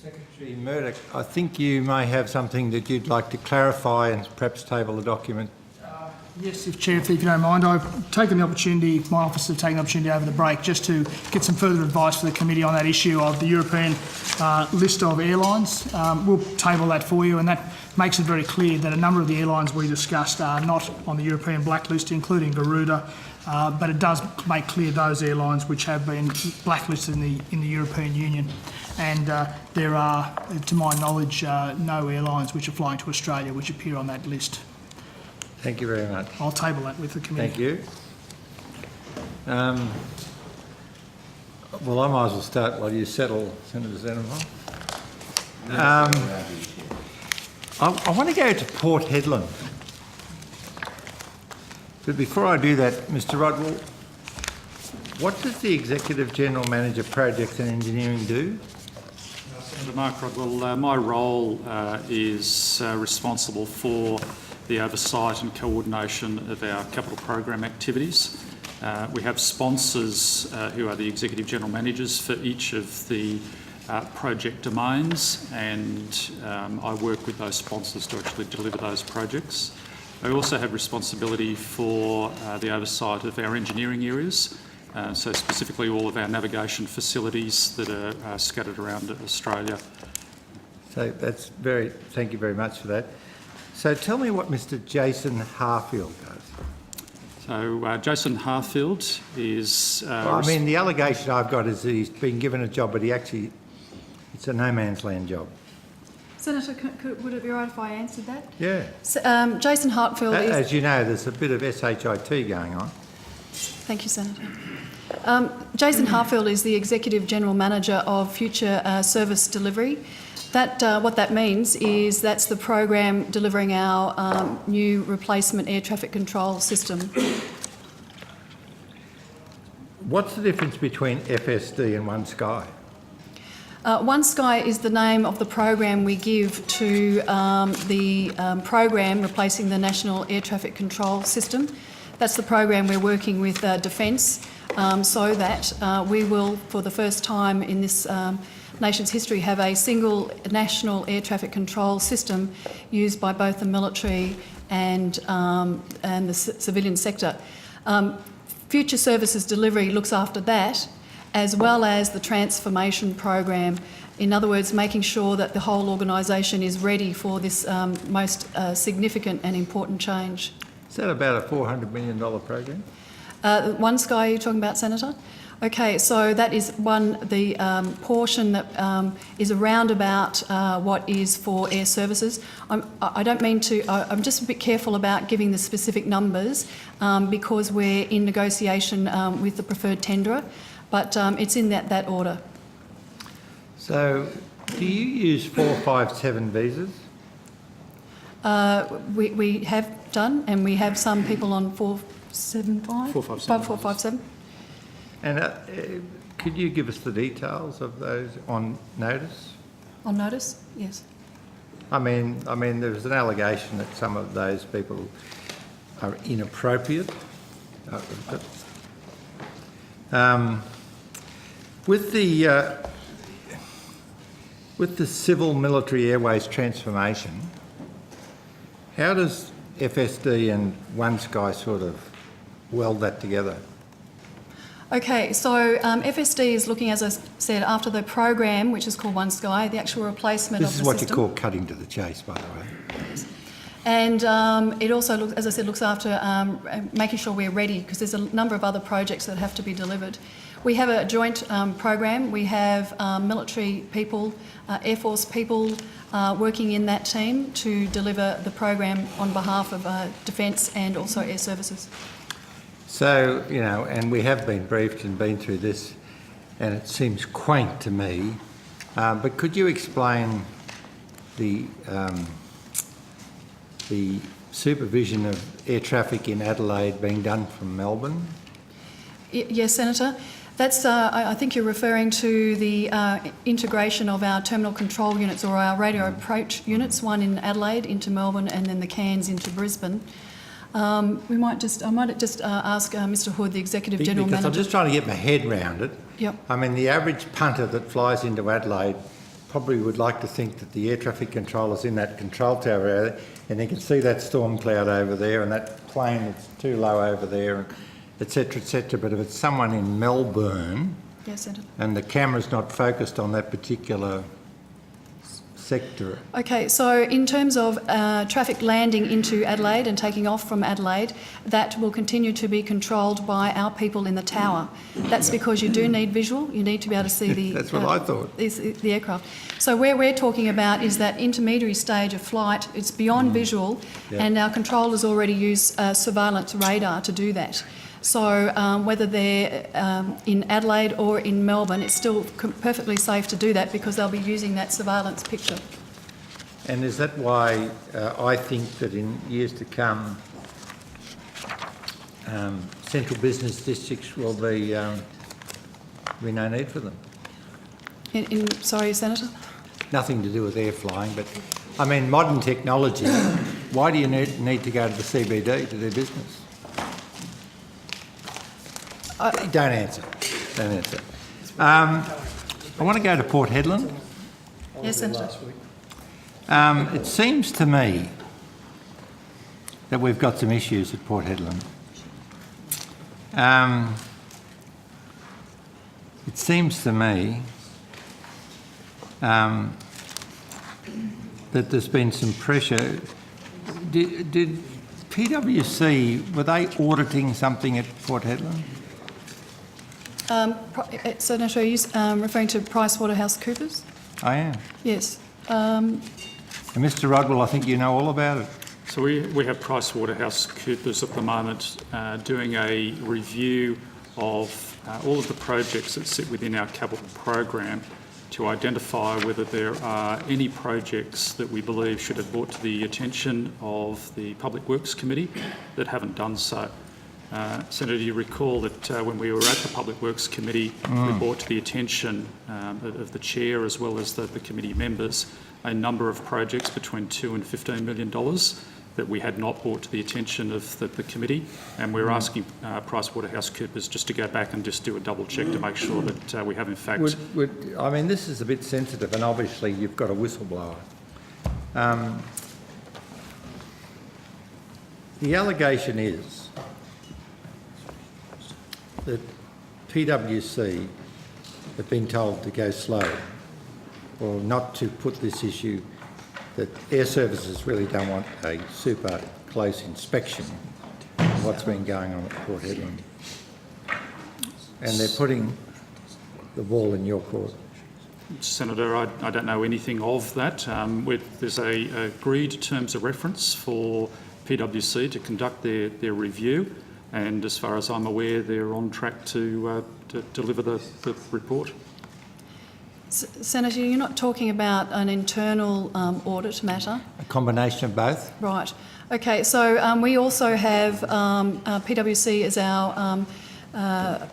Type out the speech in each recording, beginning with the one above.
Secretary Murdoch, I think you may have something that you'd like to clarify and perhaps table the document. Yes, Chair, if you don't mind, I've taken the opportunity, my office have taken the opportunity over the break just to get some further advice for the committee on that issue of the European list of airlines. We'll table that for you, and that makes it very clear that a number of the airlines we discussed are not on the European blacklist, including Garuda, but it does make clear those airlines which have been blacklisted in the European Union. And there are, to my knowledge, no airlines which are flying to Australia which appear on that list. Thank you very much. I'll table that with the committee. Thank you. Well, I might as well start while you settle, Senator Zenenhoff. I want to go to Port Hedland. But before I do that, Mr. Rodwell, what does the Executive General Manager Projects and Engineering do? Senator Mark Rodwell, my role is responsible for the oversight and coordination of our capital program activities. We have sponsors who are the Executive General Managers for each of the project domains, and I work with those sponsors to actually deliver those projects. I also have responsibility for the oversight of our engineering areas, so specifically all of our navigation facilities that are scattered around Australia. So that's thank you very much for that. So tell me what Mr. Jason Harfield does. So Jason Harfield is... well, I mean, the allegation I've got is that he's been given a job, but it's a no man's land job. Senator, would it be right if I answered that? Yeah. So, Jason Hartfield is... As you know, there's a bit of SHIT going on. Thank you, Senator. Jason Hartfield is the Executive General Manager of Future Service Delivery. What that means is that's the program delivering our new replacement air traffic control system. What's the difference between FSD and One Sky? One Sky is the name of the program we give to the program replacing the National Air Traffic Control System. That's the program we're working with Defence so that we will, for the first time in this nation's history, have a single national air traffic control system used by both the military and the civilian sector. Future Services Delivery looks after that, as well as the transformation program. In other words, making sure that the whole organisation is ready for this most significant and important change. Is that about a $400 million program? One Sky, you're talking about, Senator? Okay, so that is the portion that is around about what is for air services. I don't mean to, I'm just a bit careful about giving the specific numbers because we're in negotiation with the preferred tenderer, but it's in that order. So do you use 457 visas? We have done, and we have some people on 475? 457. And could you give us the details of those on notice? On notice, yes. I mean, there was an allegation that some of those people are inappropriate. With the civil military airways transformation, how does FSD and One Sky sort of weld that together? Okay, so FSD is looking, as I said, after the program, which is called One Sky, the actual replacement of the system. This is what you call cutting to the chase, by the way. Yes. And it also, as I said, looks after making sure we're ready, because there's a number of other projects that have to be delivered. We have a joint program. We have military people, Air Force people working in that team to deliver the program on behalf of Defence and also Air Services. So, you know, and we have been briefed and been through this, and it seems quaint to me, but could you explain the supervision of air traffic in Adelaide being done from Melbourne? Yes, Senator. That's, I think you're referring to the integration of our terminal control units or our radio approach units, one in Adelaide into Melbourne and then the CANs into Brisbane. I might just ask Mr Hood, the Executive General Manager. Because I'm just trying to get my head round it. Yep. I mean, the average punter that flies into Adelaide probably would like to think that the air traffic controller's in that control tower area, and you can see that storm cloud over there and that plane that's too low over there, etc., etc. But if it's someone in Melbourne Yes, Senator. and the camera's not focused on that particular sector. Okay, so in terms of traffic landing into Adelaide and taking off from Adelaide, that will continue to be controlled by our people in the tower. That's because you do need visual. You need to be able to see the... That's what I thought. The aircraft. So where we're talking about is that intermediary stage of flight. It's beyond visual, and our controllers already use surveillance radar to do that. So whether they're in Adelaide or in Melbourne, it's still perfectly safe to do that because they'll be using that surveillance picture. And is that why I think that in years to come, central business districts will be no need for them? Sorry, Senator? Nothing to do with air flying, but I mean modern technology. Why do you need to go to the CBD to do business? Don't answer. Don't answer. I want to go to Port Hedland. Yes, Senator. It seems to me that we've got some issues at Port Hedland. It seems to me that there's been some pressure. Did PwC, were they auditing something at Port Hedland? Senator, are you referring to PricewaterhouseCoopers? I am. Yes. And Mr Rodwell, I think you know all about it. So we have PricewaterhouseCoopers at the moment doing a review of all of the projects that sit within our capital program to identify whether there are any projects that we believe should have brought to the attention of the Public Works Committee that haven't done so. Senator, you recall that when we were at the Public Works Committee, we brought to the attention of the Chair as well as the committee members a number of projects between $2 and $15 million that we had not brought to the attention of the committee, and we're asking PricewaterhouseCoopers just to go back and just do a double check to make sure that we have in fact... I mean, this is a bit sensitive, and obviously you've got a whistleblower. The allegation is that PwC have been told to go slow or not to put this issue, that Air Services really don't want a super close inspection of what's been going on at Port Hedland. And they're putting the ball in your court. Senator, I don't know anything of that. There's agreed terms of reference for PwC to conduct their review, and as far as I'm aware, they're on track to deliver the report. Senator, you're not talking about an internal audit matter? A combination of both? Right. Okay, so we also have PwC as our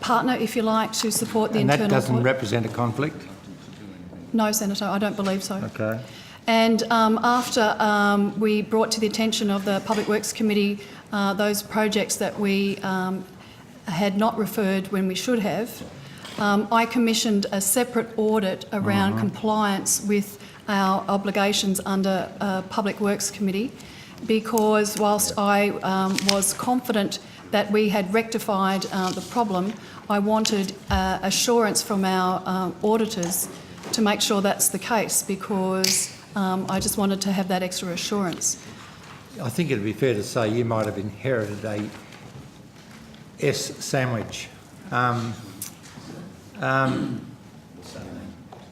partner, if you like, to support the internal audit. And that doesn't represent a conflict? No, Senator, I don't believe so. Okay. And after we brought to the attention of the Public Works Committee those projects that we had not referred when we should have, I commissioned a separate audit around compliance with our obligations under Public Works Committee, because whilst I was confident that we had rectified the problem, I wanted assurance from our auditors to make sure that's the case, because I just wanted to have that extra assurance. I think it'd be fair to say you might have inherited a S sandwich.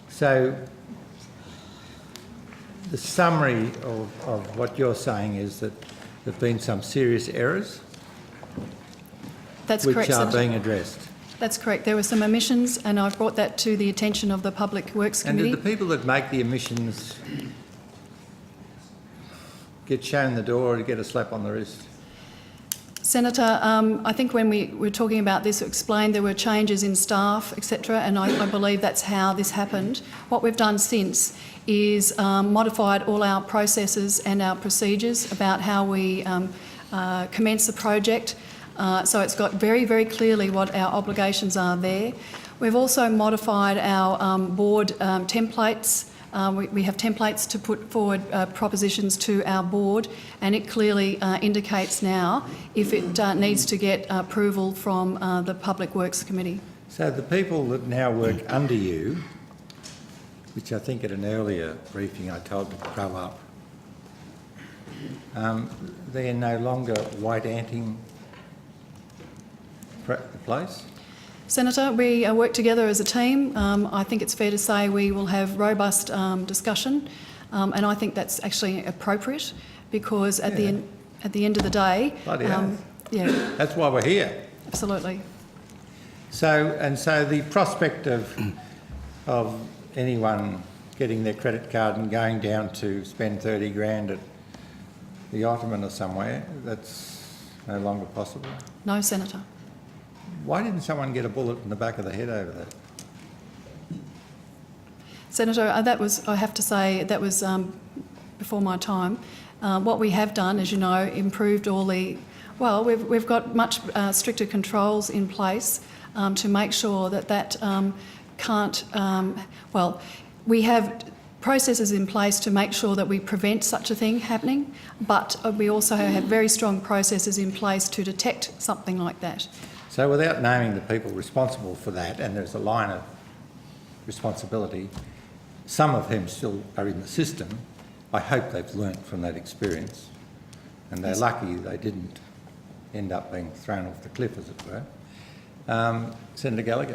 So the summary of what you're saying is that there have been some serious errors That's which correct, are Senator. being addressed. That's correct. There were some omissions, and I've brought that to the attention of the Public Works And Committee. did the people that make the omissions get shown the door or get a slap on the wrist? Senator, I think when we were talking about this, explained there were changes in staff, etc., and I believe that's how this happened. What we've done since is modified all our processes and our procedures about how we commence the project. So it's got very, very clearly what our obligations are there. We've also modified our board templates We have templates to put forward propositions to our board, and it clearly indicates now if it needs to get approval from the Public Works Committee. So the people that now work under you, which I think at an earlier briefing I told to grow up, they're no longer white-anting the place? Senator, we work together as a team. I think it's fair to say we will have robust discussion, and I think that's actually appropriate because at the end of the day, Bloody hell. yeah, That's why we're here. absolutely. So the prospect of anyone getting their credit card and going down to spend 30 grand at the Ottoman or somewhere, that's no longer possible. No, Senator. Why didn't someone get a bullet in the back of the head over that? Senator, that was, I have to say, that was before my time. What we have done, as you know, improved all the... Well, we've got much stricter controls in place to make sure that can't... well, we have processes in place to make sure that we prevent such a thing happening, but we also have very strong processes in place to detect something like that. So without naming the people responsible for that, and there's a line of responsibility, some of whom still are in the system, I hope they've learnt from that experience, and they're lucky they didn't end up being thrown off the cliff, as it were. Senator Gallagher.